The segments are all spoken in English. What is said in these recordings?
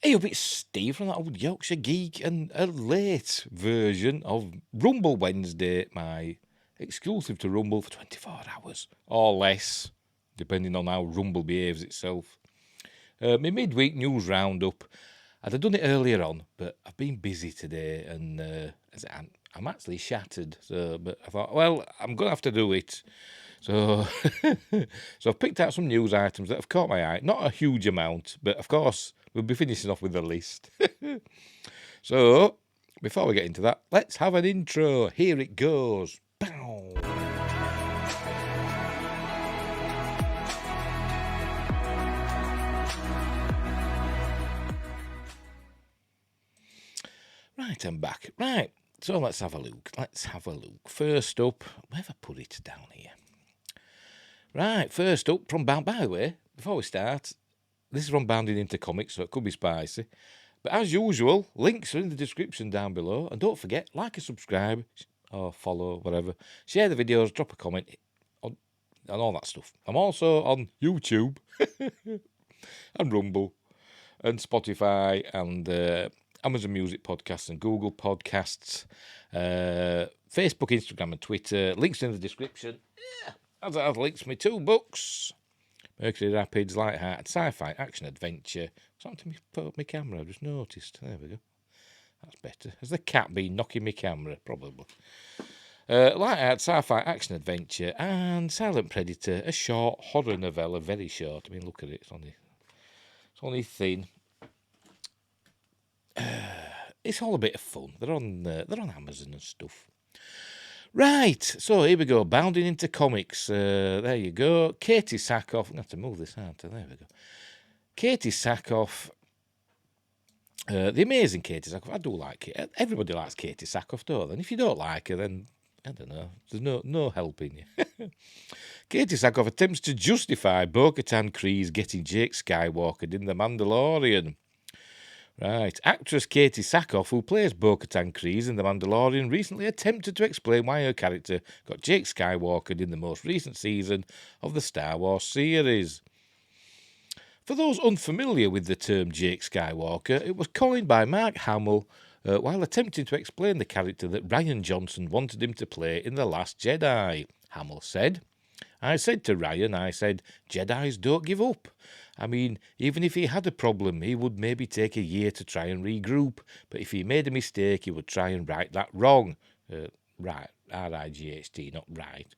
Hey up, it's Steve from that old Yorkshire Geek and a late version of Rumble Wednesday, my exclusive to Rumble for 24 hours or less, depending on how Rumble behaves itself. My midweek news roundup. I'd have done it earlier on, but I've been busy today and I'm actually shattered. But I thought, well, I'm going to have to do it. So, so I've picked out some news items that have caught my eye. Not a huge amount, but of course, we'll be finishing off with the list. So, before we get into that, let's have an intro. Here it goes. Bow. Right, I'm back. Right, so let's have a look. First up, where have I put it down here? Right, first up from Bound. By the way, before we start, this is from Bounding Into Comics, so it could be spicy. But as usual, links are in the description down below. And don't forget, like and subscribe, or follow, whatever. Share the videos, drop a comment, and all that stuff. I'm also on YouTube, and Rumble, and Spotify, and Amazon Music Podcasts, and Google Podcasts, Facebook, Instagram, and Twitter. Links in the description. Yeah, as I have links to my 2 books. Mercury Rapids, Lighthearted, Sci-Fi, Action Adventure. Something to my camera, I've just noticed. There we go. That's better. Has the cat been knocking my camera? Probably. Lighthearted, Sci-Fi, Action Adventure, and Silent Predator, a short horror novella, very short. I mean, look at it. It's only thin. It's all a bit of fun. They're on Amazon and stuff. Right, so here we go. Bounding into comics. There you go. Katie Sackhoff. I'm going to have to move this out. There we go. Katie Sackhoff. The amazing Katie Sackhoff. I do like it. Everybody likes Katie Sackhoff, don't they? And if you don't like her, then I don't know. There's no helping you. Katie Sackhoff attempts to justify Bo-Katan Kryze getting Jake Skywalker in The Mandalorian. Right. Actress Katie Sackhoff, who plays Bo-Katan Kryze in The Mandalorian, recently attempted to explain why her character got Jake Skywalker in the most recent season of the Star Wars series. For those unfamiliar with the term Jake Skywalker, it was coined by Mark Hamill while attempting to explain the character that Rian Johnson wanted him to play in The Last Jedi. Hamill said, I said to Ryan, Jedis don't give up. I mean, even if he had a problem, he would maybe take a year to try and regroup. But if he made a mistake, he would try and right that wrong. Right, R-I-G-H-T, not right.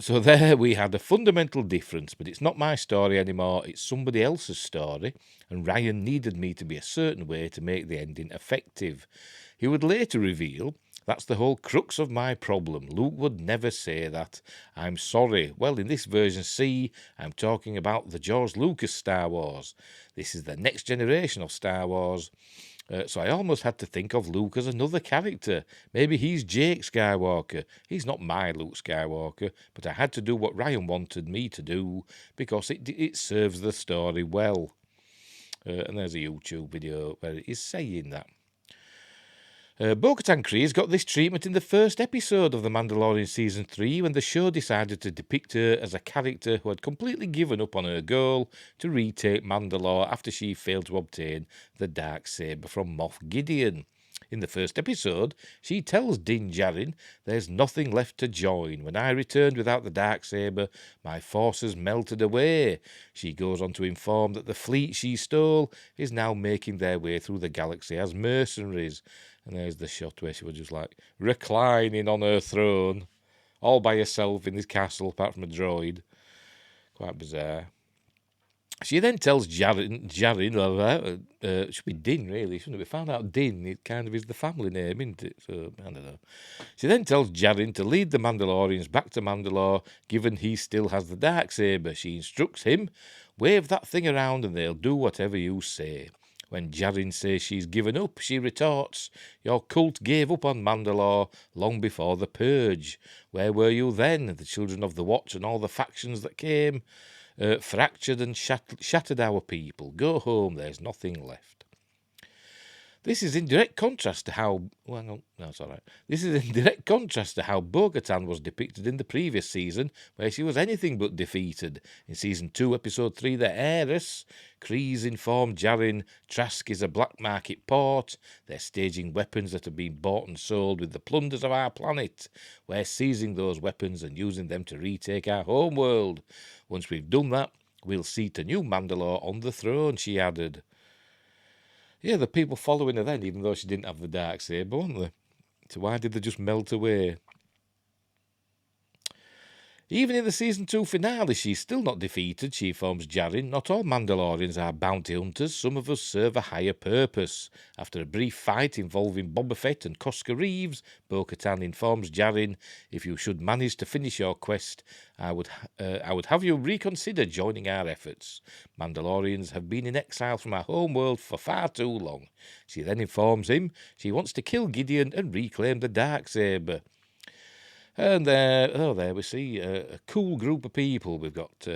So there we had a fundamental difference, but it's not my story anymore, it's somebody else's story, and Ryan needed me to be a certain way to make the ending effective. He would later reveal, that's the whole crux of my problem. Luke would never say that. I'm sorry. Well, in this version C, I'm talking about the George Lucas Star Wars. This is the next generation of Star Wars. So I almost had to think of Luke as another character. Maybe he's Jake Skywalker. He's not my Luke Skywalker, but I had to do what Ryan wanted me to do because it serves the story well. And there's a YouTube video where it is saying that. Bo-Katan Kryze got this treatment in the first episode of The Mandalorian Season 3 when the show decided to depict her as a character who had completely given up on her goal to retake Mandalore after she failed to obtain the Darksaber from Moff Gideon. In the first episode, she tells Din Djarin, there's nothing left to join. When I returned without the Darksaber, my forces melted away. She goes on to inform that the fleet she stole is now making their way through the galaxy as mercenaries. And there's the shot where she was just like reclining on her throne, all by herself in this castle, apart from a droid. Quite bizarre. She then tells Djarin, should be Din really, shouldn't it? We found out Din, it kind of is the family name, isn't it? So, I don't know. She then tells Djarin to lead the Mandalorians back to Mandalore, given he still has the Darksaber. She instructs him, wave that thing around and they'll do whatever you say. When Djarin says she's given up, she retorts, your cult gave up on Mandalore long before the Purge. Where were you then? The Children of the Watch and all the factions that came fractured and shattered our people. Go home, there's nothing left. This is in direct contrast to how... Well, hang on. No, it's all right. This is in direct contrast to how Bo-Katan was depicted in the previous season, where she was anything but defeated. In Season 2, Episode 3, The Heiress, Kryze informed Jaren Trask is a black market port. They're staging weapons that have been bought and sold with the plunders of our planet. We're seizing those weapons and using them to retake our home world. Once we've done that, we'll seat a new Mandalore on the throne, she added. Yeah, the people following her then, even though she didn't have the Darksaber, weren't they? So why did they just melt away? Even in the Season 2 finale, she's still not defeated, she informs Jaren. Not all Mandalorians are bounty hunters. Some of us serve a higher purpose. After a brief fight involving Boba Fett and Koska Reeves, Bo-Katan informs Jaren, if you should manage to finish your quest, I would have you reconsider joining our efforts. Mandalorians have been in exile from our home world for far too long. She then informs him she wants to kill Gideon and reclaim the Darksaber. And there we see a cool group of people. We've got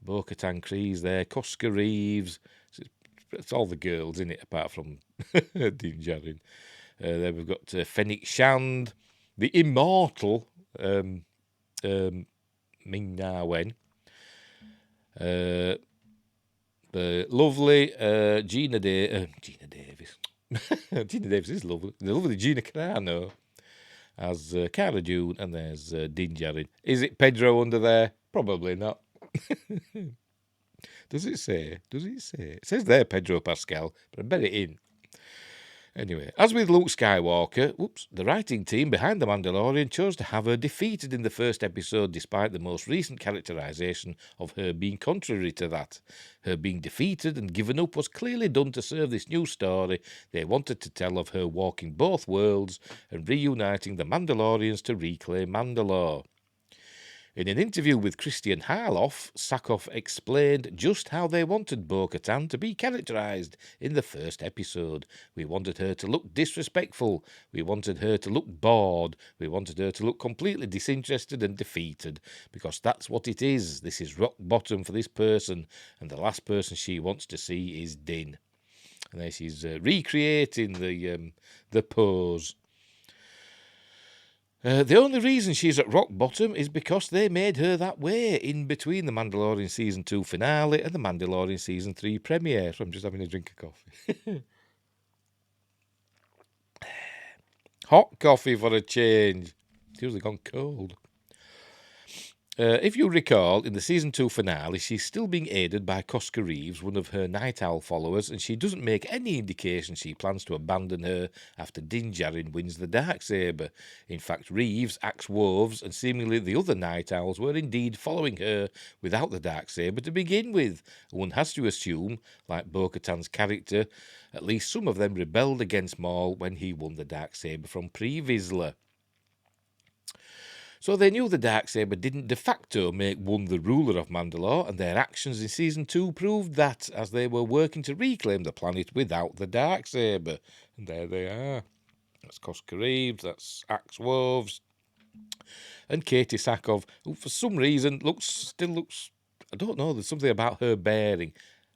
Bo-Katan Kryze there, Koska Reeves. It's all the girls in it, apart from Din Djarin. Then we've got Fennec Shand, the immortal Ming-Na Wen, the lovely Gina Davis. Gina Davis is lovely. The lovely Gina Carano as Cara Dune, and there's Din Djarin. Is it Pedro under there? Probably not. Does it say? It says there Pedro Pascal, but I bet it in. Anyway, as with Luke Skywalker, the writing team behind The Mandalorian chose to have her defeated in the first episode, despite the most recent characterization of her being contrary to that. Her being defeated and given up was clearly done to serve this new story they wanted to tell of her walking both worlds and reuniting the Mandalorians to reclaim Mandalore. In an interview with Christian Harloff, Sackhoff explained just how they wanted Bo-Katan to be characterized in the first episode. We wanted her to look disrespectful. We wanted her to look bored. We wanted her to look completely disinterested and defeated, because that's what it is. This is rock bottom for this person, and the last person she wants to see is Din. And there she's recreating the pose. The only reason she's at rock bottom is because they made her that way in between the Mandalorian Season 2 finale and the Mandalorian Season 3 premiere. So I'm just having a drink of coffee. Hot coffee for a change. It's usually gone cold. If you recall, in the Season 2 finale, she's still being aided by Koska Reeves, one of her Night Owl followers, and she doesn't make any indication she plans to abandon her after Din Djarin wins the Darksaber. In fact, Reeves, Axe Woves, and seemingly the other Night Owls were indeed following her without the Darksaber to begin with. One has to assume, like Bo-Katan's character, at least some of them rebelled against Maul when he won the Darksaber from Pre Vizsla. So they knew the Darksaber didn't de facto make one the ruler of Mandalore, and their actions in Season 2 proved that, as they were working to reclaim the planet without the Darksaber. And there they are. That's Koska Reeves, that's Axe Woves, and Katie Sackhoff, who for some reason still looks, I don't know, there's something about her bearing.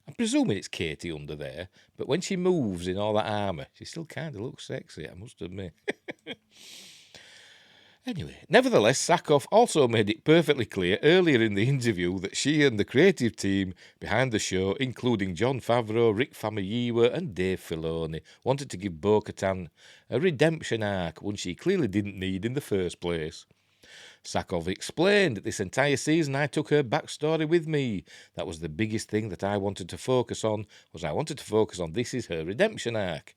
I'm presuming it's Katie under there, but when she moves in all that armour, she still kind of looks sexy, I must admit. Anyway, nevertheless, Sackhoff also made it perfectly clear earlier in the interview that she and the creative team behind the show, including Jon Favreau, Rick Famuyiwa and Dave Filoni, wanted to give Bo-Katan a redemption arc, one she clearly didn't need in the first place. Sackhoff explained, this entire season I took her backstory with me. That was the biggest thing that I wanted to focus on, this is her redemption arc.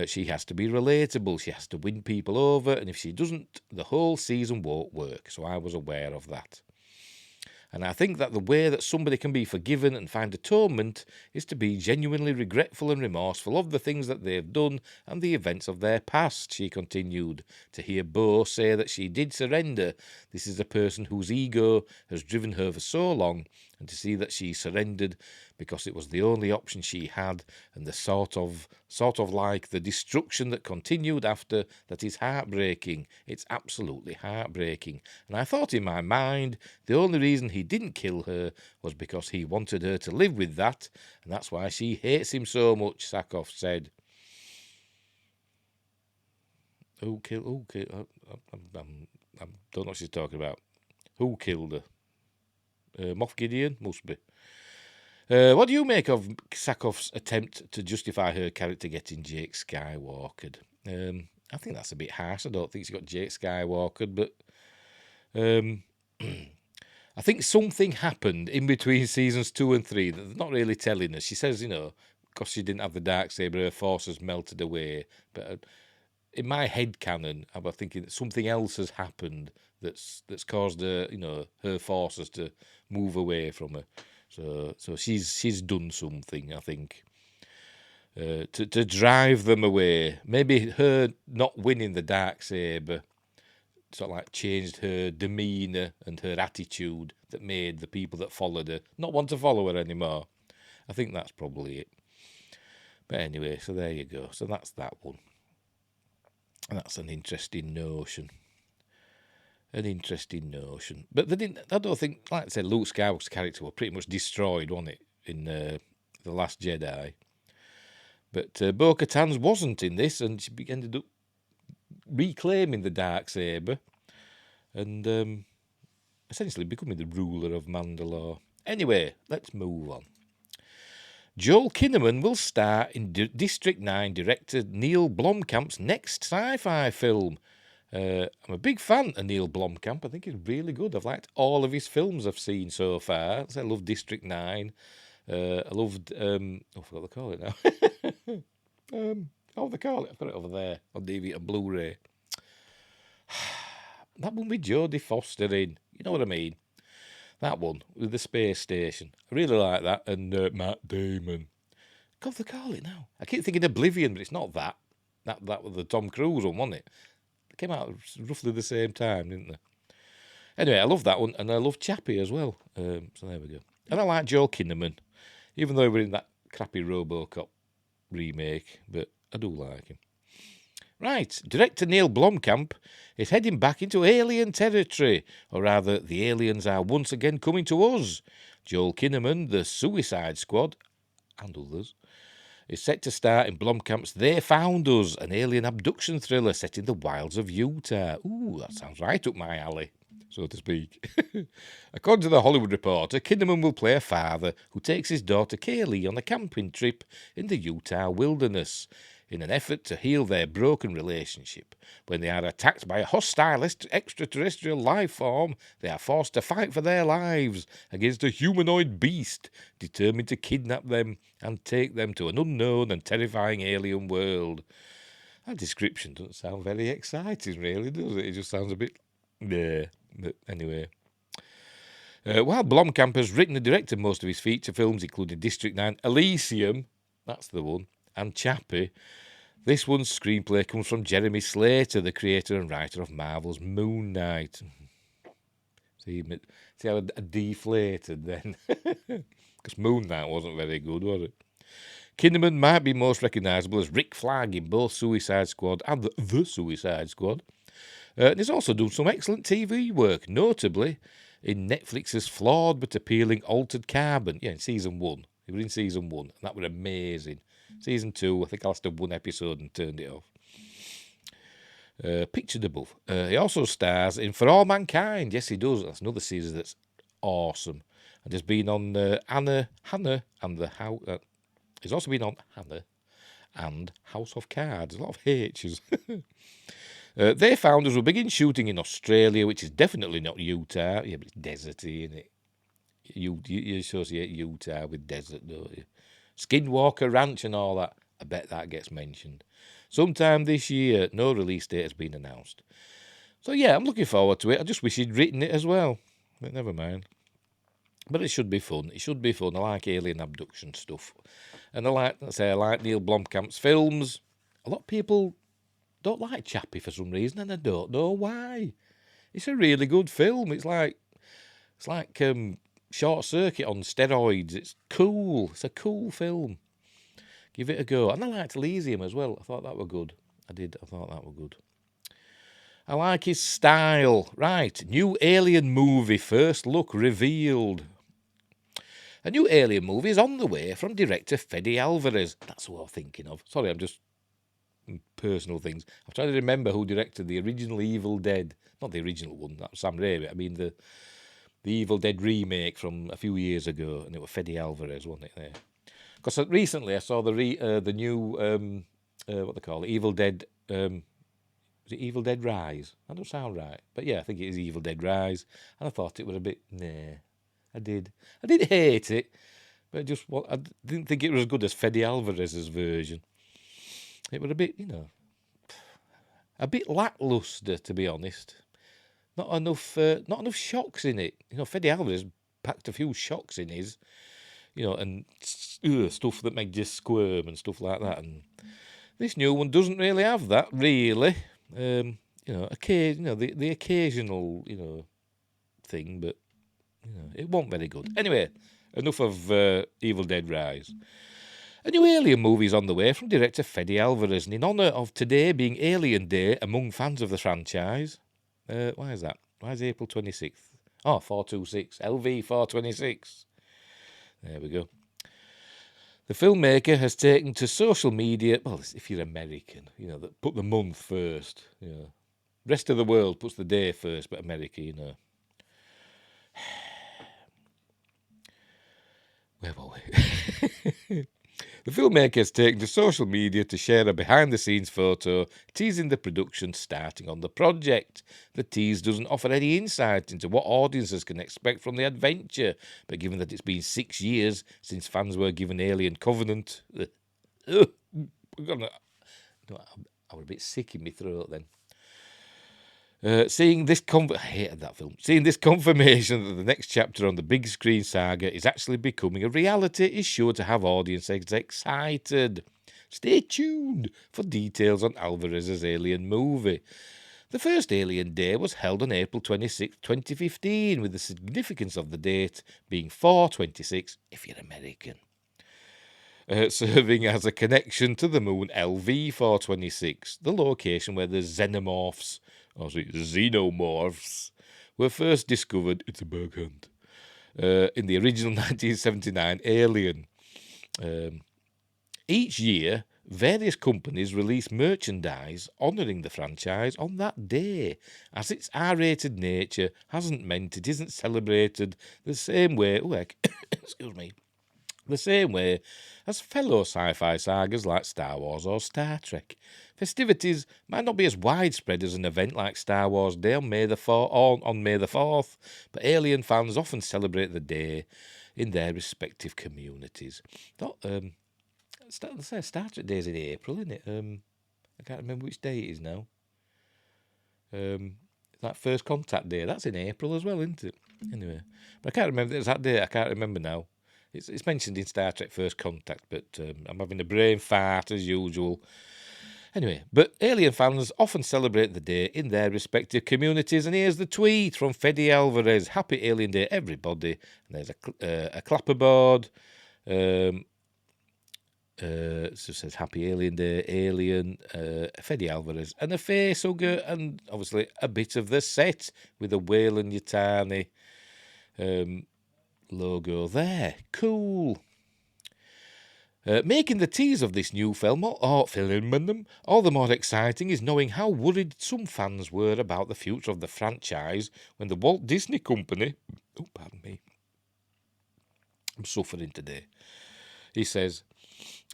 She has to be relatable, she has to win people over, and if she doesn't, the whole season won't work, so I was aware of that. And I think that the way that somebody can be forgiven and find atonement is to be genuinely regretful and remorseful of the things that they've done and the events of their past, she continued. To hear Bo say that she did surrender, this is a person whose ego has driven her for so long, and to see that she surrendered because it was the only option she had, and the sort of like the destruction that continued after, that is heartbreaking. It's absolutely heartbreaking. And I thought in my mind, the only reason he didn't kill her was because he wanted her to live with that, and that's why she hates him so much, Sackhoff said. Who killed? I don't know what she's talking about. Who killed her? Moff Gideon? Must be. What do you make of Sackhoff's attempt to justify her character getting Jake Skywalkered? I think that's a bit harsh. I don't think she got Jake Skywalkered, but I think something happened in between seasons 2 and 3 that they're not really telling us. She says, because she didn't have the Darksaber, her forces melted away. But in my head canon, I'm thinking that something else has happened that's caused her, her forces to move away from her. So she's done something, I think, to drive them away. Maybe her not winning the Darksaber sort of like changed her demeanour and her attitude that made the people that followed her not want to follow her anymore. I think that's probably it. But anyway, so there you go. So that's that one. And that's an interesting notion. But they didn't. I don't think, like I said, Luke Skywalker's character was pretty much destroyed, wasn't it, in The Last Jedi? But Bo-Katan's wasn't in this, and she ended up reclaiming the Darksaber and essentially becoming the ruler of Mandalore. Anyway, let's move on. Joel Kinnaman will star in District 9 director Neil Blomkamp's next sci-fi film. I'm a big fan of Neil Blomkamp. I think he's really good. I've liked all of his films I've seen so far. I love District 9. I loved... I forgot what they call it now. They call it. I've got it over there on DVD and Blu-ray. That one with Jodie Foster in. You know what I mean? That one with the space station. I really like that. And Matt Damon. God, they call it now. I keep thinking Oblivion, but it's not that. That was the Tom Cruise one, wasn't it? They came out roughly the same time, didn't they? Anyway, I love that one, and I love Chappie as well. So there we go. And I like Joel Kinnaman, even though we're in that crappy RoboCop remake, but I do like him. Right, director Neil Blomkamp is heading back into alien territory, or rather, the aliens are once again coming to us. Joel Kinnaman, the Suicide Squad, and others, is set to star in Blomkamp's They Found Us, an alien abduction thriller set in the wilds of Utah. Ooh, that sounds right up my alley, so to speak. According to The Hollywood Reporter, Kinnaman will play a father who takes his daughter Kaylee on a camping trip in the Utah wilderness in an effort to heal their broken relationship. When they are attacked by a hostile extraterrestrial life form, they are forced to fight for their lives against a humanoid beast determined to kidnap them and take them to an unknown and terrifying alien world. That description doesn't sound very exciting, really, does it? It just sounds a bit... Nah. But anyway... while Blomkamp has written and directed most of his feature films, including District 9, Elysium, that's the one, and Chappie, this one's screenplay comes from Jeremy Slater, the creator and writer of Marvel's Moon Knight. See how I deflated then? Because Moon Knight wasn't very good, was it? Kinnaman might be most recognisable as Rick Flag in both Suicide Squad and The Suicide Squad. And he's also done some excellent TV work, notably in Netflix's flawed but appealing Altered Carbon. Yeah, in Season 1. He was in Season 1, and that was amazing. Season 2, I think I lasted one episode and turned it off. Pictured above. He also stars in For All Mankind. Yes, he does. That's another series that's awesome. And has been on Hannah and the House. He's also been on Hannah and House of Cards. A lot of H's. They Found Us will begin shooting in Australia, which is definitely not Utah. Yeah, but it's deserty, isn't it? You associate Utah with desert, don't you? Skinwalker Ranch and all that. I bet that gets mentioned. Sometime this year, no release date has been announced. So yeah, I'm looking forward to it. I just wish he'd written it as well. But never mind. But it should be fun. It should be fun. I like alien abduction stuff. And I like Neil Blomkamp's films. A lot of people don't like Chappie for some reason, and I don't know why. It's a really good film. It's like Short Circuit on steroids. It's cool. It's a cool film. Give it a go. And I liked Elysium as well. I thought that were good. I thought that were good. I like his style. Right. New Alien movie. First look revealed. A new Alien movie is on the way from director Fede Alvarez. That's what I'm thinking of. Sorry, I'm just personal things. I'm trying to remember who directed the original Evil Dead. Not the original one, that was Sam Raimi. I mean the Evil Dead remake from a few years ago, and it was Fede Alvarez, wasn't it? There, because recently I saw the new what they call it, Evil Dead. Was it Evil Dead Rise? That don't sound right, but yeah, I think it is Evil Dead Rise. And I thought it was a bit nah. I did hate it, but I didn't think it was as good as Fede Alvarez's version. It was a bit, a bit lackluster, to be honest. Not enough shocks in it. Fede Alvarez packed a few shocks in his, and stuff that made you squirm and stuff like that. And this new one doesn't really have that, really. The occasional, thing, but it wasn't very good. Anyway, enough of Evil Dead Rise. A new Alien movie is on the way from director Fede Alvarez, and in honour of today being Alien Day among fans of the franchise. Why is that? Why is April 26th? Oh, 426. LV 426. There we go. The filmmaker has taken to social media, well, if you're American, that put the month first. Rest of the world puts the day first, but America, Where were we? The filmmaker has taken to social media to share a behind-the-scenes photo teasing the production starting on the project. The tease doesn't offer any insight into what audiences can expect from the adventure, but given that it's been 6 years since fans were given Alien Covenant... I was a bit sick in my throat then. I hated that film. Seeing this confirmation that the next chapter on the big screen saga is actually becoming a reality is sure to have audiences excited. Stay tuned for details on Alvarez's Alien movie. The first Alien Day was held on April 26, 2015, with the significance of the date being 4/26 if you're American. Serving as a connection to the moon LV 426, the location where the xenomorphs were first discovered. It's a bug hunt. In the original 1979 Alien. Each year, various companies release merchandise honouring the franchise on that day, as its R-rated nature hasn't meant it isn't celebrated the same way. Excuse me. The same way as fellow sci-fi sagas like Star Wars or Star Trek. Festivities might not be as widespread as an event like Star Wars Day on May the 4th, but Alien fans often celebrate the day in their respective communities. Star Trek Day is in April, isn't it? I can't remember which day it is now. That First Contact Day, that's in April as well, isn't it? Anyway, but I can't remember. It's that day. I can't remember now. It's mentioned in Star Trek First Contact, but I'm having a brain fart as usual. Anyway, but Alien fans often celebrate the day in their respective communities, and here's the tweet from Fede Alvarez. Happy Alien Day, everybody. And there's a clapperboard. It just says Happy Alien Day, Alien, Fede Alvarez, and a face hugger, and obviously a bit of the set with a Weyland Yutani logo there. Cool. Making the tease of this new film all the more exciting is knowing how worried some fans were about the future of the franchise when the Walt Disney Company... Oh, pardon me. I'm suffering today. He says...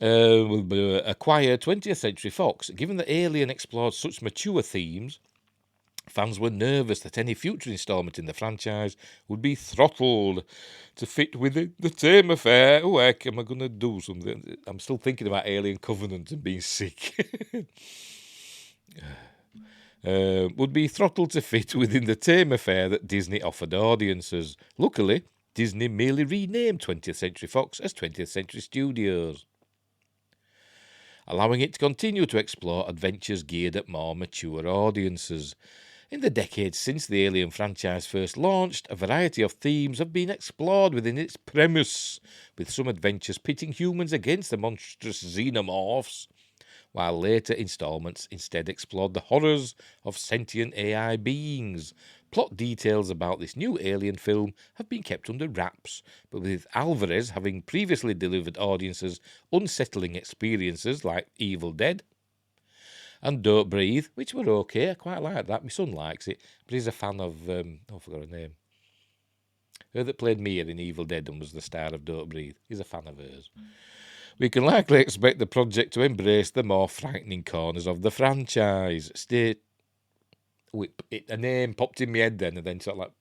will acquire 20th Century Fox. Given that Alien explored such mature themes, fans were nervous that any future instalment in the franchise would be throttled to fit within the same affair. Oh, heck, am I going to do something? I'm still thinking about Alien Covenant and being sick. Would be throttled to fit within the tame affair that Disney offered audiences. Luckily, Disney merely renamed 20th Century Fox as 20th Century Studios, allowing it to continue to explore adventures geared at more mature audiences. In the decades since the Alien franchise first launched, a variety of themes have been explored within its premise, with some adventures pitting humans against the monstrous xenomorphs, while later installments instead explored the horrors of sentient AI beings. Plot details about this new Alien film have been kept under wraps, but with Alvarez having previously delivered audiences unsettling experiences like Evil Dead, and Don't Breathe, which were okay. I quite like that. My son likes it, but he's a fan of, I forgot her name. Her that played Mia in Evil Dead and was the star of Don't Breathe. He's a fan of hers. We can likely expect the project to embrace the more frightening corners of the franchise. A name popped in my head then, and then sort of like,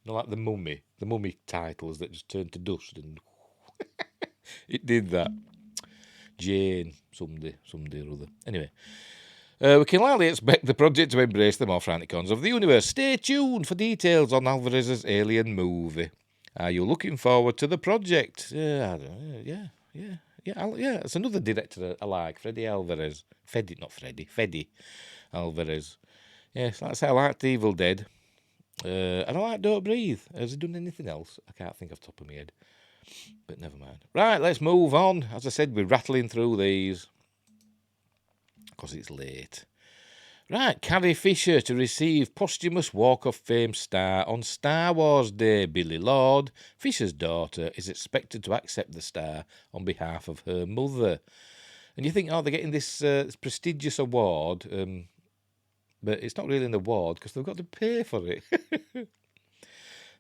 like the Mummy titles that just turned to dust, and it did that. Jane, someday or other. Anyway, we can likely expect the project to embrace the more frantic corners of the universe. Stay tuned for details on Alvarez's Alien movie. Are you looking forward to the project? I don't know. Yeah. It's another director I like, Fede Alvarez. Fede Alvarez. Yes, like I say, I liked Evil Dead. And I like Don't Breathe. Has he done anything else? I can't think off the top of my head. But never mind. Right, let's move on. As I said, we're rattling through these because it's late. Right, Carrie Fisher to receive posthumous Walk of Fame star on Star Wars Day. Billy Lord, Fisher's daughter, is expected to accept the star on behalf of her mother. And you think, they're getting this prestigious award, but it's not really an award because they've got to pay for it.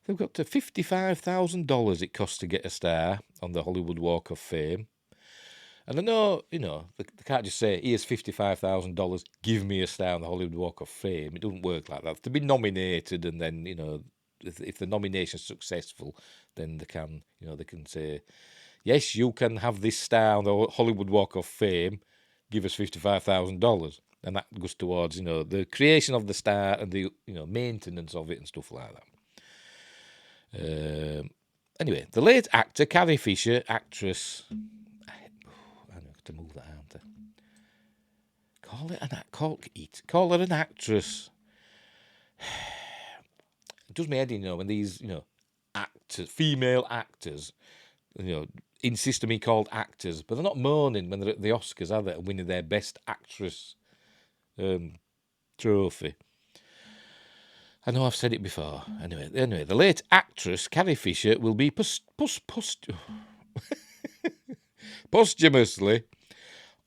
They've got to $55,000 it costs to get a star on the Hollywood Walk of Fame. And I know, they can't just say, here's $55,000, give me a star on the Hollywood Walk of Fame. It doesn't work like that. To be nominated and then, if the nomination's successful, then they can say, yes, you can have this star on the Hollywood Walk of Fame, give us $55,000. And that goes towards, the creation of the star and the, maintenance of it and stuff like that. Anyway, the late actor Carrie Fisher, actress. I have to move that out. Call her an actress. It does me head in, when these, female actors, insist on being called actors, but they're not moaning when they're at the Oscars, are they, winning their Best Actress trophy. I know I've said it before. Anyway, the late actress Carrie Fisher will be posthumously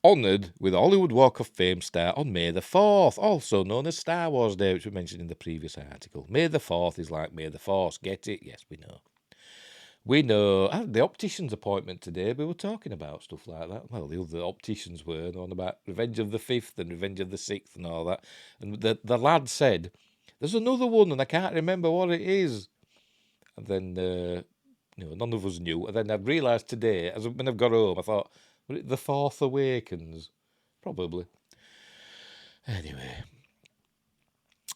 honoured with a Hollywood Walk of Fame star on May the 4th, also known as Star Wars Day, which we mentioned in the previous article. May the 4th is like May the Force. Get it? Yes, we know. We know. I had the optician's appointment today. We were talking about stuff like that. Well, the other opticians were on about Revenge of the 5th and Revenge of the 6th and all that. And the lad said, there's another one and I can't remember what it is. And then, none of us knew. And then I realised today, when I've got home, I thought, was it The Force Awakens? Probably. Anyway.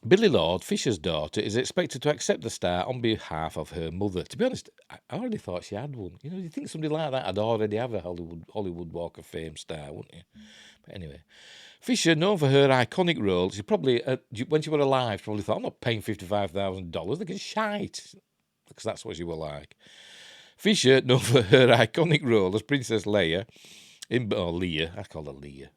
Billy Lord, Fisher's daughter, is expected to accept the star on behalf of her mother. To be honest, I already thought she had one. You'd think somebody like that would already have a Hollywood Walk of Fame star, wouldn't you? But anyway, Fisher, known for her iconic role, she probably, when she were alive, probably thought, I'm not paying $55,000. They can shite, because that's what she were like. Fisher, known for her iconic role as Princess Leia, Leia, I call her Leia,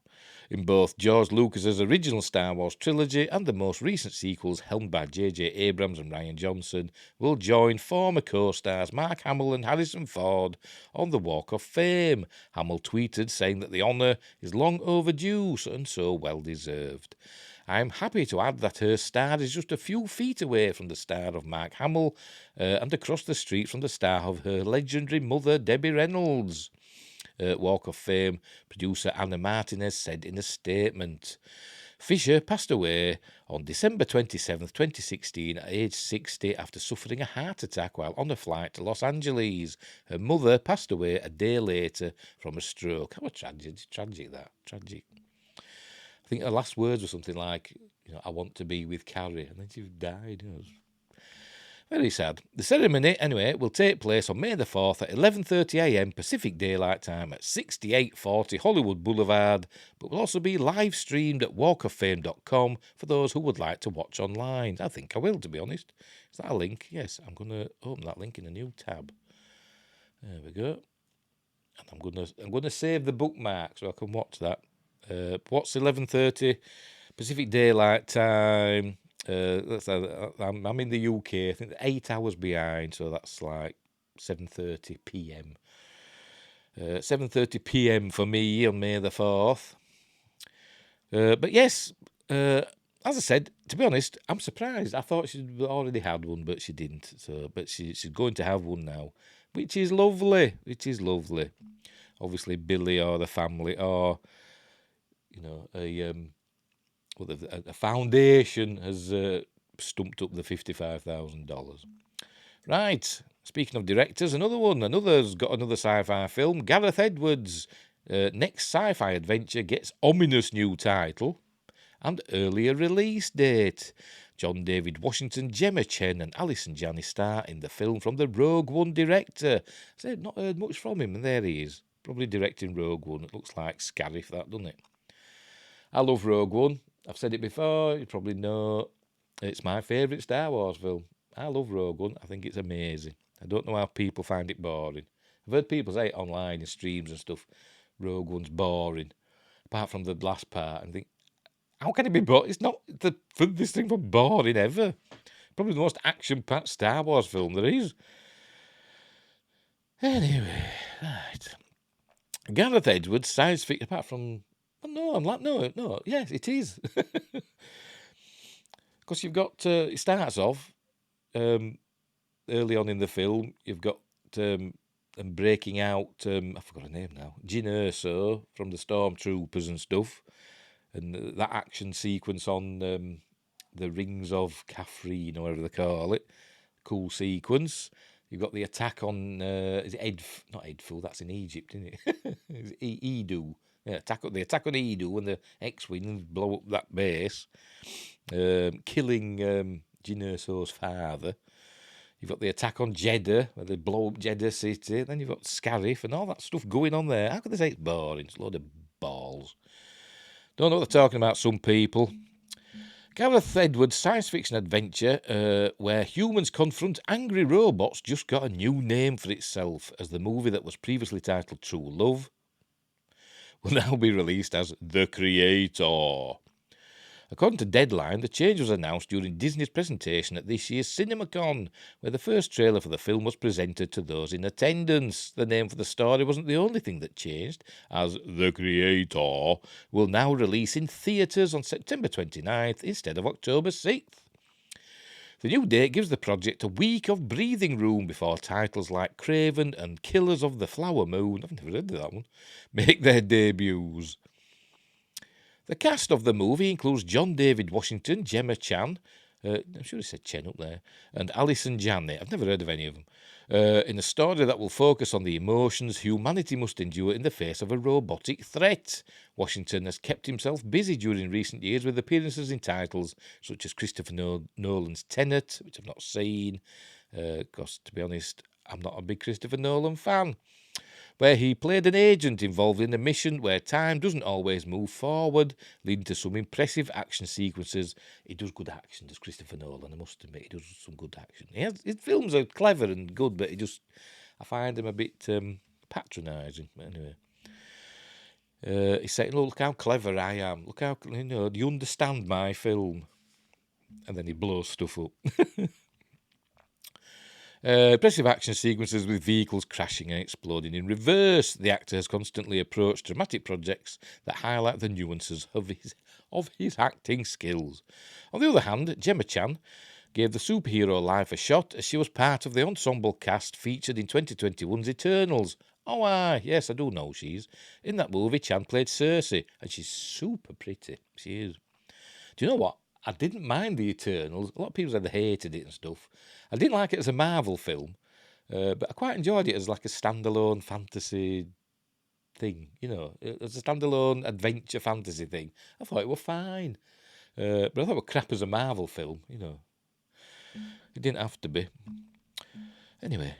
in both George Lucas's original Star Wars trilogy and the most recent sequels helmed by J.J. Abrams and Rian Johnson, will join former co-stars Mark Hamill and Harrison Ford on the Walk of Fame. Hamill tweeted saying that the honour is long overdue and so well deserved. I'm happy to add that her star is just a few feet away from the star of Mark Hamill and across the street from the star of her legendary mother, Debbie Reynolds. Walk of Fame producer Anna Martinez said in a statement. Fisher passed away on December 27th, 2016 at age 60 after suffering a heart attack while on a flight to Los Angeles. Her mother passed away a day later from a stroke. How tragic that. Tragic. I think her last words were something like, I want to be with Carrie, and then she died. Very sad. The ceremony, anyway, will take place on May the 4th at 11:30am Pacific Daylight Time at 6840 Hollywood Boulevard, but will also be live streamed at walkoffame.com for those who would like to watch online. I think I will, to be honest. Is that a link? Yes, I'm going to open that link in a new tab. There we go. And I'm going to save the bookmark so I can watch that. What's 11:30 Pacific Daylight Time? I'm in the UK. I think 8 hours behind, so that's like 7:30 p.m. 7:30 p.m. for me on May the 4th. But yes, as I said, to be honest, I'm surprised. I thought she'd already had one, but she didn't. But she's going to have one now, which is lovely. Which is lovely. Obviously, Billy or the family or a foundation has stumped up the $55,000. Right. Speaking of directors, another's got another sci-fi film. Gareth Edwards' next sci-fi adventure gets ominous new title and earlier release date. John David Washington, Gemma Chen, and Alison Janney star in the film from the Rogue One director. I've not heard much from him, and there he is, probably directing Rogue One. It looks like Scarif, that, doesn't it? I love Rogue One. I've said it before. You probably know it's my favourite Star Wars film. I love Rogue One. I think it's amazing. I don't know how people find it boring. I've heard people say it online in streams and stuff. Rogue One's boring, apart from the last part, and think, how can it be boring? It's not the furthest thing from boring ever. Probably the most action-packed Star Wars film there is. Anyway, right. Gareth Edwards, science fiction, apart from... No, yes, it is. Because you've got... it starts off... early on in the film, you've got them breaking out, I forgot her name now, Jyn Erso from the Stormtroopers and stuff, and that action sequence on the Rings of Catherine, or whatever they call it, cool sequence. You've got the attack on, is it not Edfu, that's in Egypt, isn't it? It's Edu. Yeah, the attack on Edu and the X-Wings blow up that base, killing Jyn Erso's father. You've got the attack on Jeddah, where they blow up Jeddah City. Then you've got Scarif and all that stuff going on there. How could they say it's boring? It's a load of balls. Don't know what they're talking about, some people. Gareth Edwards' science fiction adventure where humans confront angry robots just got a new name for itself, as the movie that was previously titled True Love will now be released as The Creator. According to Deadline, the change was announced during Disney's presentation at this year's CinemaCon, where the first trailer for the film was presented to those in attendance. The name for the story wasn't the only thing that changed, as The Creator will now release in theatres on September 29th instead of October 6th. The new date gives the project a week of breathing room before titles like Craven and Killers of the Flower Moon, I've never heard of that one, make their debuts. The cast of the movie includes John David Washington, Gemma Chan, I'm sure he said Chen up there, and Alison Janney. I've never heard of any of them. In a story that will focus on the emotions humanity must endure in the face of a robotic threat. Washington has kept himself busy during recent years with appearances in titles such as Christopher Nolan's Tenet, which I've not seen, because, to be honest, I'm not a big Christopher Nolan fan, where he played an agent involved in a mission where time doesn't always move forward, leading to some impressive action sequences. He does good action, does Christopher Nolan, I must admit, he does some good action. His films are clever and good, but I find him a bit patronising. But anyway, he's saying, look how clever I am, look how, do you understand my film? And then he blows stuff up. Impressive action sequences with vehicles crashing and exploding in reverse. The actor has constantly approached dramatic projects that highlight the nuances of his acting skills. On the other hand, Gemma Chan gave the superhero life a shot as she was part of the ensemble cast featured in 2021's Eternals. Oh, aye, yes, I do know she's. In that movie, Chan played Cersei, and she's super pretty. She is. Do you know what? I didn't mind the Eternals. A lot of people said they hated it and stuff. I didn't like it as a Marvel film, but I quite enjoyed it as like a standalone fantasy thing, as a standalone adventure fantasy thing. I thought it was fine, but I thought it was crap as a Marvel film, It didn't have to be. Anyway,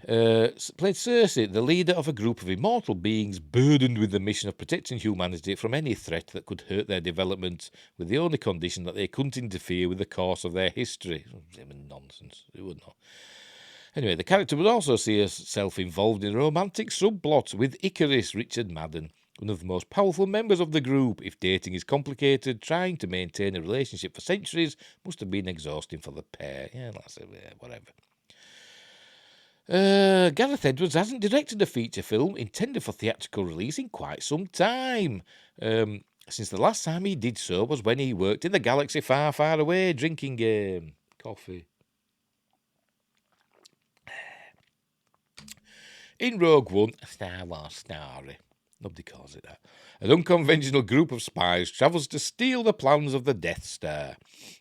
played Cersei, the leader of a group of immortal beings burdened with the mission of protecting humanity from any threat that could hurt their development, with the only condition that they couldn't interfere with the course of their history. Nonsense. It would not. Anyway, the character would also see herself involved in a romantic subplot with Icarus, Richard Madden, one of the most powerful members of the group. If dating is complicated, trying to maintain a relationship for centuries must have been exhausting for the pair. Yeah, that's it, whatever. Gareth Edwards hasn't directed a feature film intended for theatrical release in quite some time. since the last time he did so was when he worked in the galaxy far, far away drinking game. Coffee. In Rogue One, a Star Wars story, nobody calls it that, an unconventional group of spies travels to steal the plans of the Death Star,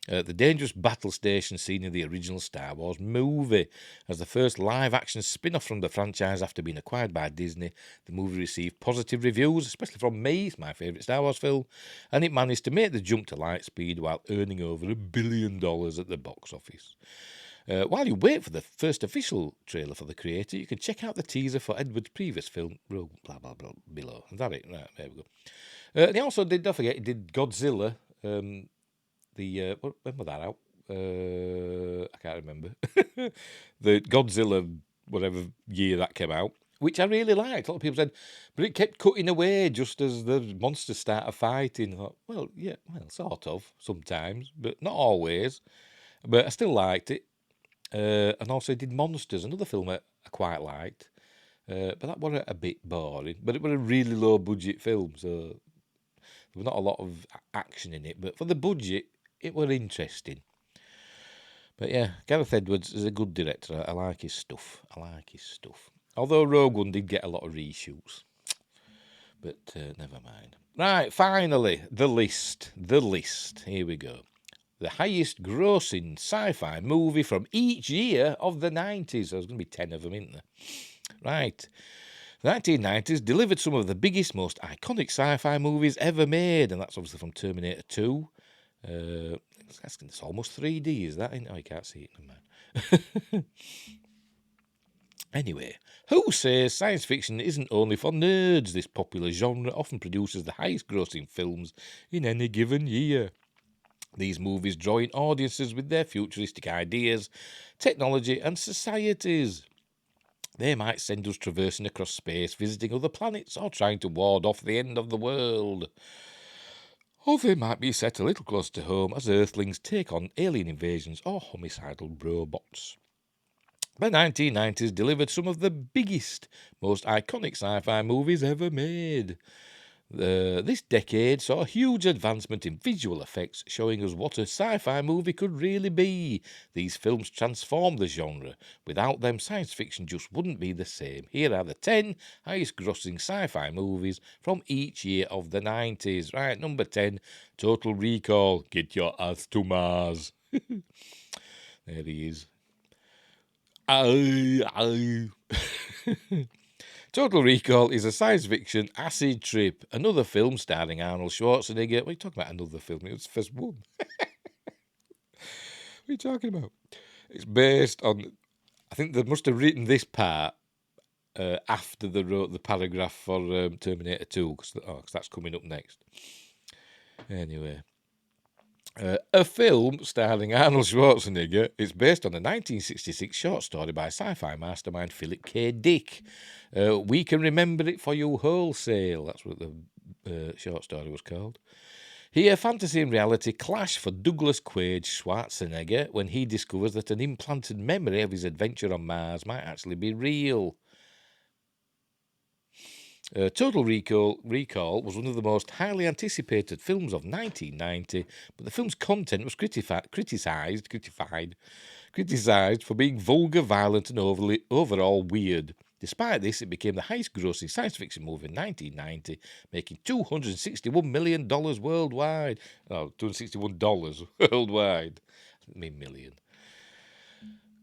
the dangerous battle station seen in the original Star Wars movie. As the first live-action spin-off from the franchise after being acquired by Disney, the movie received positive reviews, especially from me, it's my favourite Star Wars film, and it managed to make the jump to light speed while earning over $1 billion at the box office. While you wait for the first official trailer for the creator, you can check out the teaser for Edward's previous film, Rogue, blah, blah, blah, below. Is that it? Right, there we go. And he also did, don't forget, he did Godzilla. When was that out? I can't remember. The Godzilla, whatever year that came out, which I really liked. A lot of people said, but it kept cutting away just as the monsters started fighting. I thought, well, yeah, well, sort of, sometimes, but not always. But I still liked it. And also he did Monsters, another film I quite liked. But that wasn't a bit boring. But it was a really low budget film, so there was not a lot of action in it. But for the budget, it was interesting. But yeah, Gareth Edwards is a good director. I like his stuff. Although Rogue One did get a lot of reshoots. But never mind. Right, finally, the list. Here we go. The highest grossing sci-fi movie from each year of the 90s. There's going to be 10 of them, isn't there? Right. The 1990s delivered some of the biggest, most iconic sci-fi movies ever made, and that's obviously from Terminator 2. It's almost 3D, is that? Oh, you can't see it. Never mind. Anyway, who says science fiction isn't only for nerds? This popular genre often produces the highest grossing films in any given year. These movies draw in audiences with their futuristic ideas, technology and societies. They might send us traversing across space, visiting other planets, or trying to ward off the end of the world. Or they might be set a little closer to home as Earthlings take on alien invasions or homicidal robots. The 1990s delivered some of the biggest, most iconic sci-fi movies ever made. This decade saw a huge advancement in visual effects, showing us what a sci-fi movie could really be. These films transformed the genre. Without them, science fiction just wouldn't be the same. Here are the 10 highest-grossing sci-fi movies from each year of the 90s. Right, number 10, Total Recall. Get your ass to Mars. There he is. Total Recall is a science fiction acid trip. Another film starring Arnold Schwarzenegger. What are you talking about? Another film? It was the first one. What are you talking about? It's based on. I think they must have written this part after they wrote the paragraph for Terminator 2, because that's coming up next. Anyway. A film starring Arnold Schwarzenegger is based on a 1966 short story by sci-fi mastermind Philip K. Dick. We Can Remember It For You Wholesale. That's what the short story was called. Here, fantasy and reality clash for Douglas Quaid Schwarzenegger when he discovers that an implanted memory of his adventure on Mars might actually be real. Total Recall was one of the most highly anticipated films of 1990, but the film's content was criticised for being vulgar, violent, and overall weird. Despite this, it became the highest-grossing science fiction movie in 1990, making $261 million worldwide. Oh, $261 worldwide. I mean million.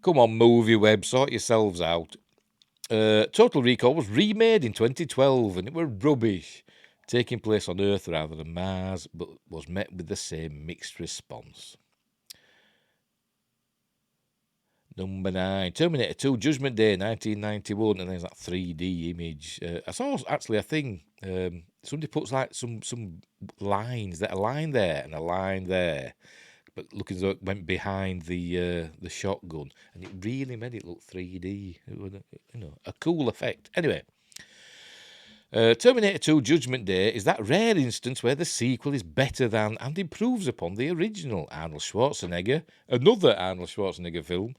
Come on, movie web, sort yourselves out. Total Recall was remade in 2012 and it was rubbish, taking place on Earth rather than Mars, but was met with the same mixed response. Number 9, Terminator 2 Judgment Day 1991, and there's that 3D image. I saw actually a thing, somebody puts like some lines, that a line there and a line there, but looking as though it went behind the shotgun, and it really made it look 3D. It was, a cool effect. Anyway, Terminator 2 Judgment Day is that rare instance where the sequel is better than and improves upon the original. Arnold Schwarzenegger, another Arnold Schwarzenegger film,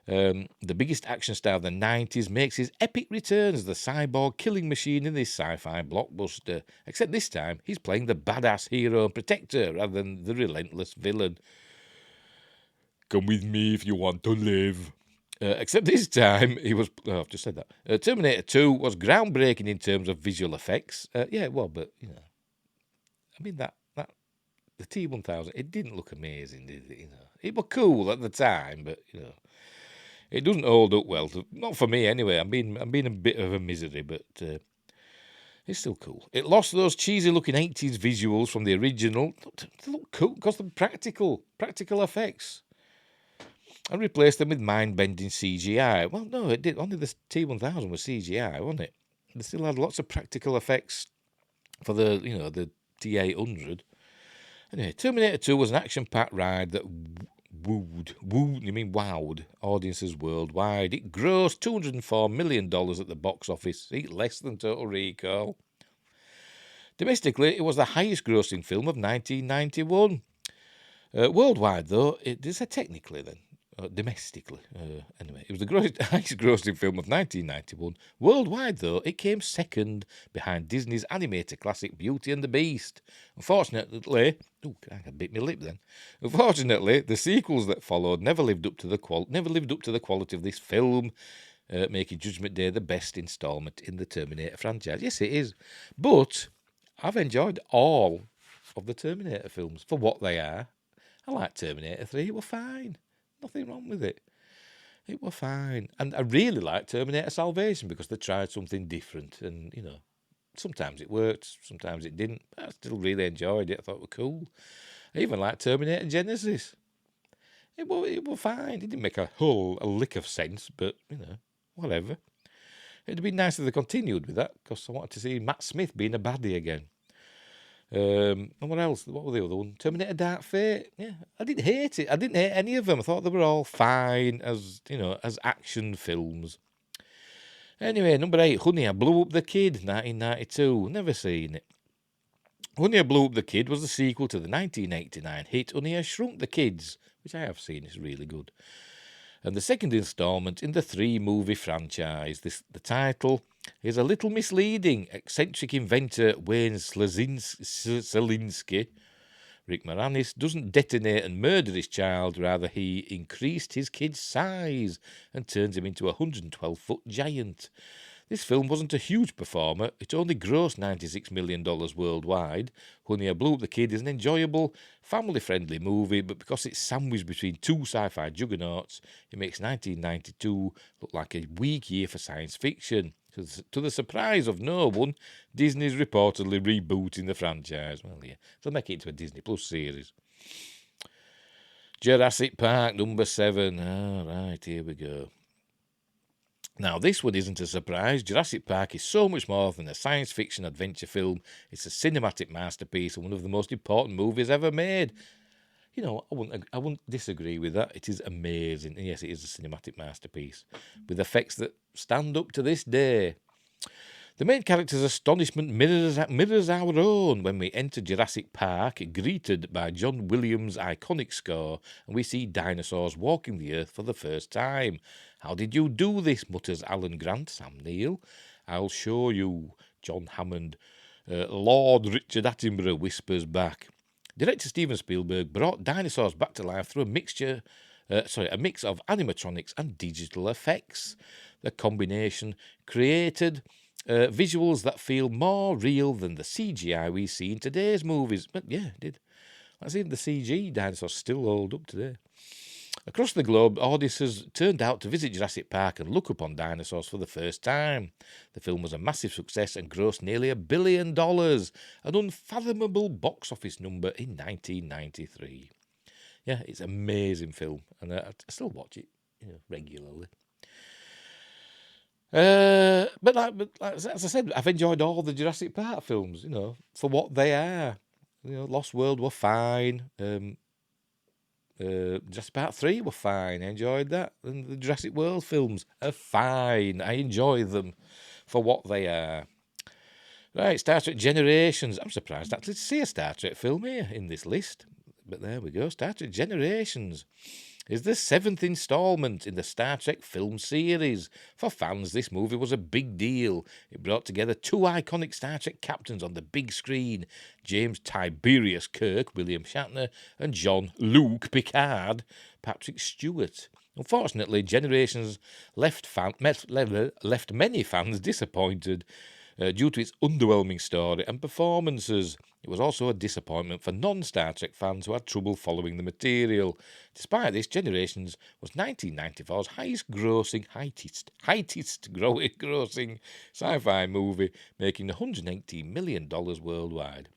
The biggest action star of the 90s makes his epic return as the cyborg killing machine in this sci-fi blockbuster. Except this time, he's playing the badass hero and protector rather than the relentless villain. Come with me if you want to live. Except this time, he was... Oh, I've just said that. Terminator 2 was groundbreaking in terms of visual effects. Yeah, well, but, you know... I mean, that the T-1000, it didn't look amazing, did it? You know, it was cool at the time, but, you know... It doesn't hold up well. Not for me, anyway. I'm being a bit of a misery, but it's still cool. It lost those cheesy-looking 80s visuals from the original. They look cool because they're practical effects, and replaced them with mind-bending CGI. Well, no, it did. Only the T-1000 was CGI, wasn't it? They still had lots of practical effects for the the T-800. Anyway, Terminator 2 was an action-packed ride that wowed audiences worldwide. It grossed $204 million at the box office, less than Total Recall. Domestically, it was the highest grossing film of 1991. Worldwide, though, domestically, anyway, it was the highest grossing film of 1991. Worldwide, though, it came second behind Disney's animated classic Beauty and the Beast. Unfortunately, I bit my lip then. Unfortunately, the sequels that followed never lived up to the quality of this film, making Judgment Day the best installment in the Terminator franchise. Yes, it is, but I've enjoyed all of the Terminator films for what they are. I like Terminator 3. It was fine. Nothing wrong with it. It was fine. And I really like Terminator Salvation because they tried something different. And, sometimes it worked, sometimes it didn't. But I still really enjoyed it. I thought it was cool. I even liked Terminator Genesis. It was fine. It didn't make a lick of sense, but, whatever. It'd have been nice if they continued with that because I wanted to see Matt Smith being a baddie again. And what else? What were the other one? Terminator Dark Fate. Yeah, I didn't hate it. I didn't hate any of them. I thought they were all fine as action films. Anyway, number 8, Honey, I Blew Up the Kid, 1992. Never seen it. Honey, I Blew Up the Kid was the sequel to the 1989 hit Honey, I Shrunk the Kids, which I have seen. It's really good. And the second instalment in the 3-movie franchise. The title is a little misleading. Eccentric inventor Wayne Selinsky, Rick Moranis, doesn't detonate and murder his child. Rather, he increased his kid's size and turns him into a 112-foot giant. This film wasn't a huge performer. It only grossed $96 million worldwide. Honey, I Blew Up the Kid is an enjoyable, family-friendly movie, but because it's sandwiched between two sci-fi juggernauts, it makes 1992 look like a weak year for science fiction. To the surprise of no one, Disney's reportedly rebooting the franchise. Well, yeah, they'll make it into a Disney Plus series. Jurassic Park, number 7. All right, here we go. Now, this one isn't a surprise. Jurassic Park is so much more than a science fiction adventure film. It's a cinematic masterpiece and one of the most important movies ever made. I wouldn't disagree with that. It is amazing. And yes, it is a cinematic masterpiece with effects that stand up to this day. The main character's astonishment mirrors our own when we enter Jurassic Park, greeted by John Williams' iconic score, and we see dinosaurs walking the earth for the first time. How did you do this, mutters Alan Grant, Sam Neill. I'll show you, John Hammond. Lord Richard Attenborough whispers back. Director Steven Spielberg brought dinosaurs back to life through a mix of animatronics and digital effects. The combination created visuals that feel more real than the CGI we see in today's movies. But yeah, it did. That's even the CG dinosaurs still hold up today. Across the globe, audiences turned out to visit Jurassic Park and look upon dinosaurs for the first time. The film was a massive success and grossed nearly $1 billion, an unfathomable box office number in 1993. Yeah, it's an amazing film, and I still watch it regularly. But as I said, I've enjoyed all the Jurassic Park films, for what they are. Lost World were fine. Jurassic Park 3 were fine. I enjoyed that. And the Jurassic World films are fine. I enjoy them for what they are. Right, Star Trek Generations. I'm surprised actually to see a Star Trek film here in this list. But there we go, Star Trek Generations. is the 7th instalment in the Star Trek film series. For fans, this movie was a big deal. It brought together 2 iconic Star Trek captains on the big screen, James Tiberius Kirk, William Shatner, and John Luke Picard, Patrick Stewart. Unfortunately, Generations left many fans disappointed due to its underwhelming story and performances. It was also a disappointment for non-Star Trek fans who had trouble following the material. Despite this, Generations was 1994's highest-grossing sci-fi movie, making $118 million worldwide.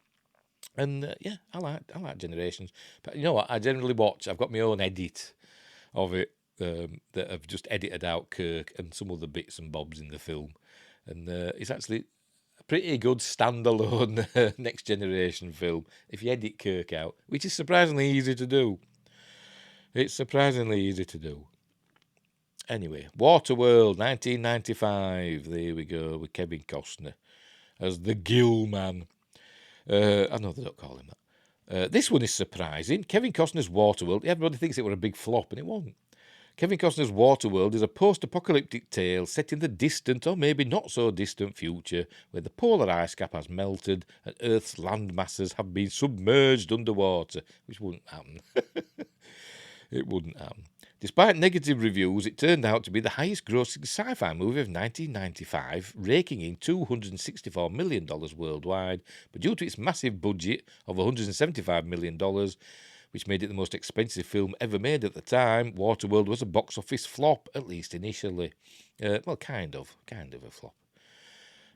And yeah, I like Generations. But you know what? I generally watch. I've got my own edit of it that have just edited out Kirk and some other bits and bobs in the film, and it's actually a pretty good standalone Next Generation film if you edit Kirk out, which is surprisingly easy to do. It's surprisingly easy to do. Anyway, Waterworld, 1995. There we go, with Kevin Costner as the Gill Man. I know they don't call him that. This one is surprising. Kevin Costner's Waterworld, everybody thinks it were a big flop, and it wasn't. Kevin Costner's Waterworld is a post-apocalyptic tale set in the distant, or maybe not so distant, future, where the polar ice cap has melted and Earth's land masses have been submerged underwater, which wouldn't happen. It wouldn't happen. Despite negative reviews, it turned out to be the highest-grossing sci-fi movie of 1995, raking in $264 million worldwide, but due to its massive budget of $175 million, which made it the most expensive film ever made at the time, Waterworld was a box office flop, at least initially. Well, kind of a flop,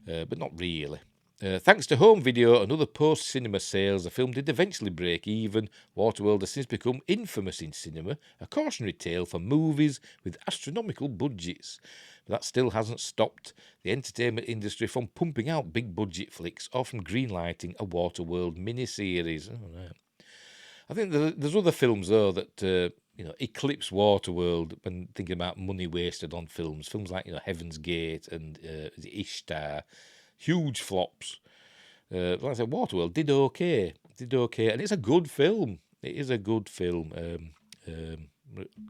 but not really. Thanks to home video and other post-cinema sales, the film did eventually break even. Waterworld has since become infamous in cinema, a cautionary tale for movies with astronomical budgets. But that still hasn't stopped the entertainment industry from pumping out big-budget flicks or from greenlighting a Waterworld miniseries. Oh, right. I think there's other films, though, that eclipse Waterworld when thinking about money wasted on films. Films like Heaven's Gate and Ishtar, huge flops. Like I said, Waterworld did okay, and it's a good film. It is a good film.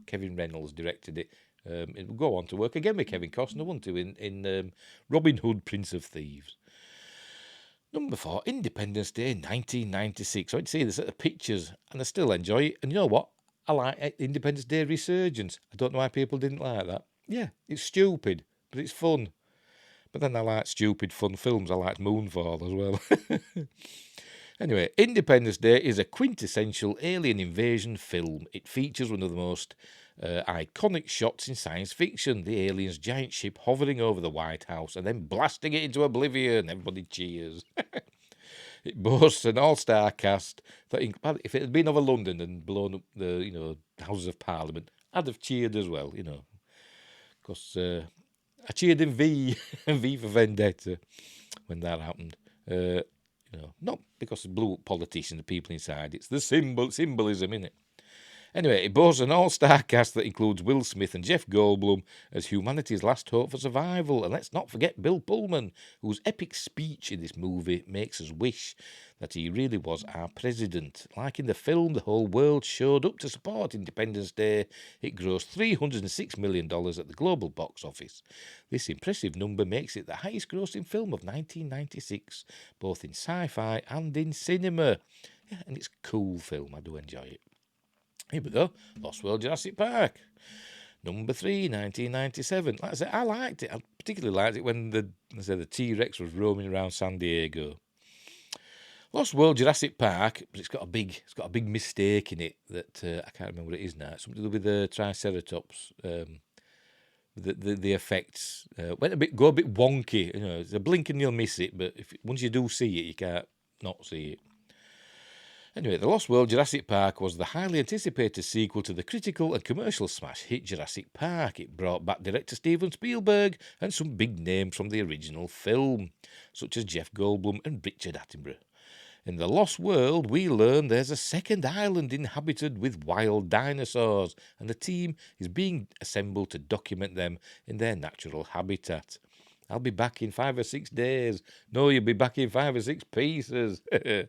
Kevin Reynolds directed it. It will go on to work again with Kevin Costner, won't it, in Robin Hood, Prince of Thieves. Number 4, Independence Day 1996. I went to see this at the pictures and I still enjoy it. And you know what? I like Independence Day Resurgence. I don't know why people didn't like that. Yeah, it's stupid, but it's fun. But then I like stupid, fun films. I liked Moonfall as well. Anyway, Independence Day is a quintessential alien invasion film. It features one of the most iconic shots in science fiction, the aliens' giant ship hovering over the White House and then blasting it into oblivion. Everybody cheers. It boasts an all-star cast that, if it had been over London and blown up the Houses of Parliament, I'd have cheered as well, because I cheered in V for Vendetta when that happened. Not because it blew up politicians and the people inside. It's the symbolism, innit? Anyway, it boasts an all-star cast that includes Will Smith and Jeff Goldblum as humanity's last hope for survival. And let's not forget Bill Pullman, whose epic speech in this movie makes us wish that he really was our president. Like in the film, the whole world showed up to support Independence Day. It grossed $306 million at the global box office. This impressive number makes it the highest-grossing film of 1996, both in sci-fi and in cinema. Yeah, and it's a cool film. I do enjoy it. Here we go. Lost World Jurassic Park. Number 3, 1997. Like I said, I liked it. I particularly liked it when the T-Rex was roaming around San Diego. Lost World Jurassic Park, but it's got a big mistake in it that I can't remember what it is now. It's something to do with the Triceratops. The effects go a bit wonky. It's a blink and you'll miss it, but once you do see it, you can't not see it. Anyway, The Lost World Jurassic Park was the highly anticipated sequel to the critical and commercial smash hit Jurassic Park. It brought back director Steven Spielberg and some big names from the original film, such as Jeff Goldblum and Richard Attenborough. In The Lost World, we learn there's a second island inhabited with wild dinosaurs, and a team is being assembled to document them in their natural habitat. I'll be back in 5 or 6 days. No, you'll be back in 5 or 6 pieces. I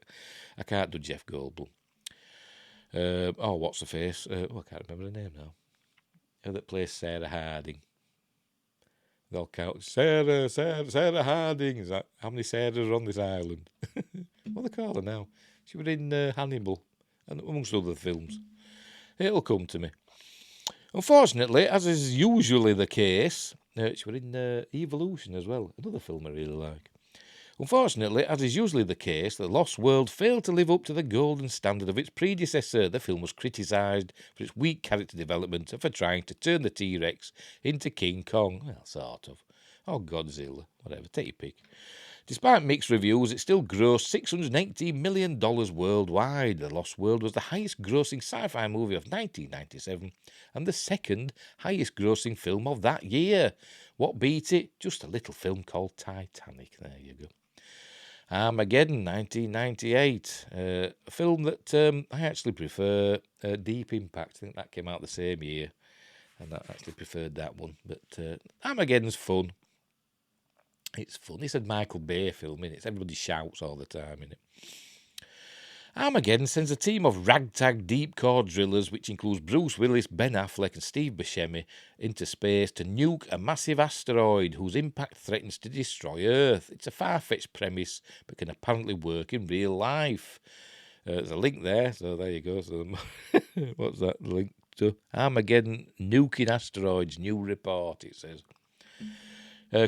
can't do Jeff Goldblum. What's her face? I can't remember her name now. That plays Sarah Harding. They'll count Sarah Harding. Is that how many Sarahs are on this island? What they call her now? She was in Hannibal and amongst other films. It'll come to me. Unfortunately, as is usually the case, she was in Evolution as well, another film I really like. Unfortunately, as is usually the case, The Lost World failed to live up to the golden standard of its predecessor. The film was criticised for its weak character development and for trying to turn the T-Rex into King Kong. Well, sort of. Or Godzilla, whatever, take your pick. Despite mixed reviews, it still grossed $618 million worldwide. The Lost World was the highest-grossing sci-fi movie of 1997 and the second highest-grossing film of that year. What beat it? Just a little film called Titanic. There you go. Armageddon, 1998. A film that I actually prefer, Deep Impact. I think that came out the same year, and I actually preferred that one. But Armageddon's fun. It's fun. It's a Michael Bay film, innit? Everybody shouts all the time, innit? Armageddon sends a team of ragtag deep-core drillers, which includes Bruce Willis, Ben Affleck and Steve Buscemi, into space to nuke a massive asteroid whose impact threatens to destroy Earth. It's a far-fetched premise, but can apparently work in real life. There's a link there, so there you go. So, what's that link to? Armageddon nuking asteroids, new report, it says.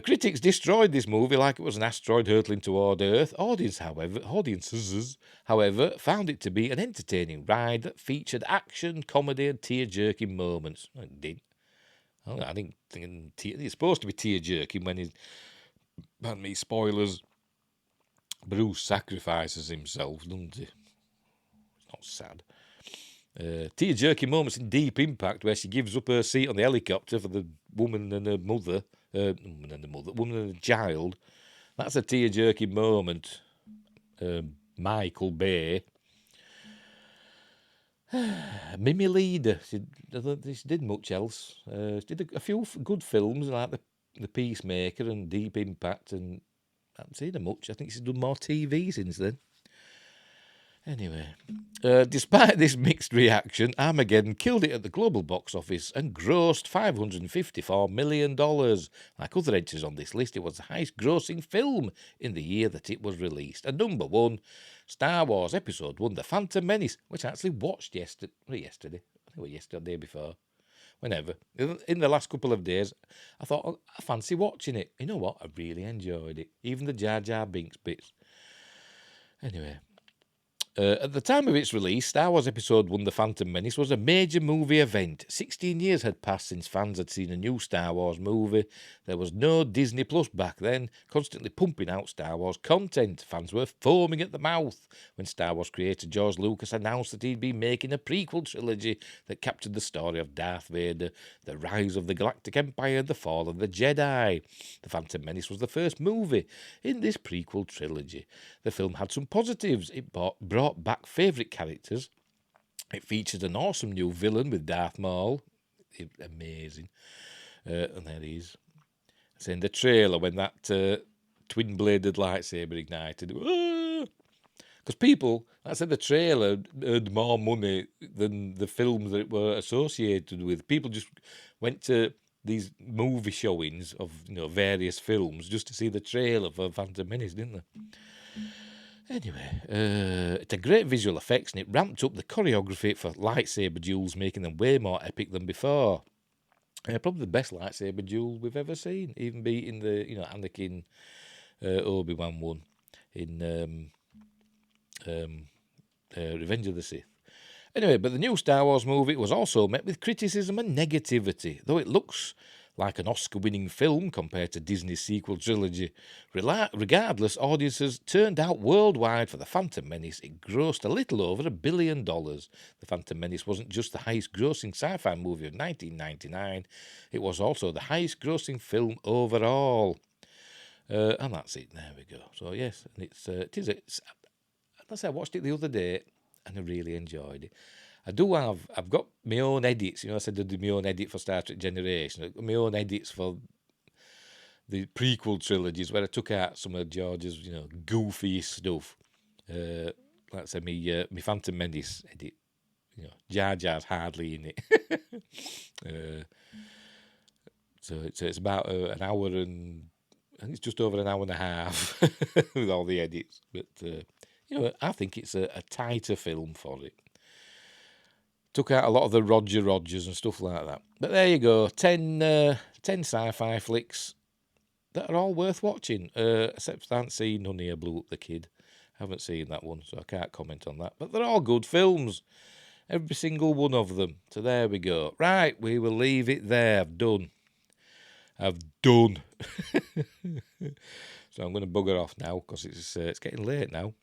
Critics destroyed this movie like it was an asteroid hurtling toward Earth. Audiences, however, found it to be an entertaining ride that featured action, comedy, and tear-jerking moments. It did. I think it's supposed to be tear-jerking when pardon me, spoilers. Bruce sacrifices himself, doesn't he? It's not sad. Tear-jerking moments in Deep Impact where she gives up her seat on the helicopter for the woman and her mother. Woman and a child. That's a tear-jerking moment. Michael Bay. Mimi Leader. She did much else. She did a few good films like the Peacemaker and Deep Impact, and I haven't seen her much. I think she's done more TV since then. Anyway, despite this mixed reaction, Armageddon killed it at the global box office and grossed $554 million. Like other entries on this list, it was the highest grossing film in the year that it was released. And number one, Star Wars Episode 1, The Phantom Menace, which I actually watched yesterday. I think it was yesterday or the day before. Whenever. In the last couple of days, I thought, I fancy watching it. You know what? I really enjoyed it. Even the Jar Jar Binks bits. Anyway. At the time of its release, Star Wars Episode 1 The Phantom Menace was a major movie event. 16 years had passed since fans had seen a new Star Wars movie. There was no Disney Plus back then, constantly pumping out Star Wars content. Fans were foaming at the mouth when Star Wars creator George Lucas announced that he'd be making a prequel trilogy that captured the story of Darth Vader, the rise of the Galactic Empire, and the fall of the Jedi. The Phantom Menace was the first movie in this prequel trilogy. The film had some positives. It brought back favourite characters. It featured an awesome new villain with Darth Maul. Amazing. And there he is. It's in the trailer when that twin-bladed lightsaber ignited. Because people, I said the trailer earned more money than the films that it were associated with. People just went to these movie showings of various films just to see the trailer for Phantom Menace, didn't they? Anyway, it's a great visual effects and it ramped up the choreography for lightsaber duels, making them way more epic than before. Probably the best lightsaber duel we've ever seen, even beating the Anakin Obi-Wan one in Revenge of the Sith. Anyway, but the new Star Wars movie was also met with criticism and negativity, though it looks like an Oscar-winning film compared to Disney's sequel trilogy. Regardless, audiences turned out worldwide for The Phantom Menace. It grossed a little over $1 billion. The Phantom Menace wasn't just the highest-grossing sci-fi movie of 1999, it was also the highest-grossing film overall. And that's it. There we go. So yes, and I watched it the other day, and I really enjoyed it. I've got my own edits. I said I did my own edit for Star Trek Generation. I've got my own edits for the prequel trilogies where I took out some of George's, goofy stuff. Like I said, me Phantom Menace edit Jar Jar's hardly in it. So it's about an hour and I think it's just over an hour and a half with all the edits. But I think it's a tighter film for it. Took out a lot of the Roger Rogers and stuff like that. But there you go, 10 sci-fi flicks that are all worth watching. Except I haven't seen none here, Blew Up the Kid. I haven't seen that one, so I can't comment on that. But they're all good films. Every single one of them. So there we go. Right, we will leave it there. I've done. So I'm going to bugger off now because it's getting late now.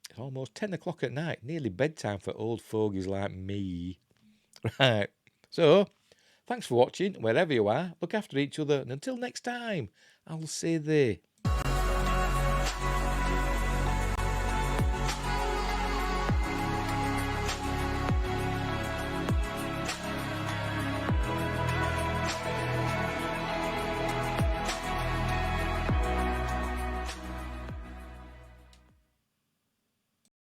It's almost 10 o'clock at night. Nearly bedtime for old fogies like me. Right. So, thanks for watching. Wherever you are, look after each other. And until next time, I'll say